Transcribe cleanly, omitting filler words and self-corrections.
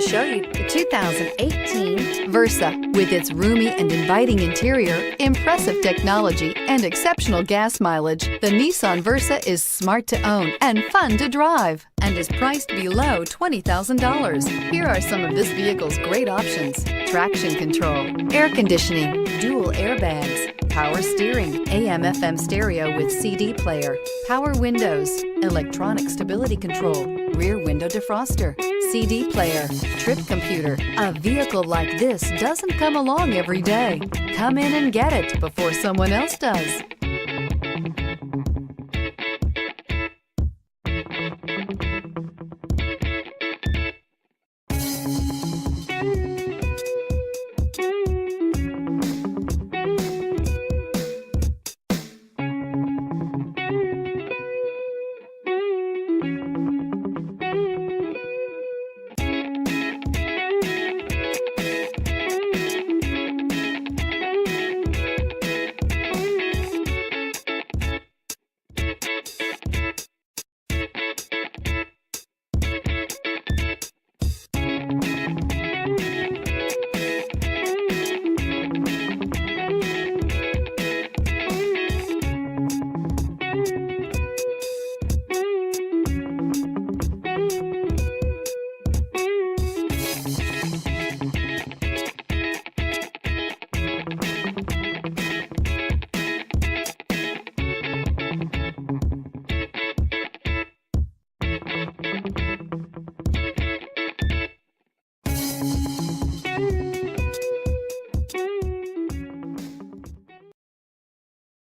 to show you the 2018 Versa. With its roomy and inviting interior, impressive technology, and exceptional gas mileage, the Nissan Versa is smart to own and fun to drive and is priced below $20,000. Here are some of this vehicle's great options: traction control, air conditioning, dual airbags, power steering, AM/FM stereo with CD player, power windows, electronic stability control, rear window defroster, CD player, trip computer. A vehicle like this doesn't come along every day. Come in and get it before someone else does.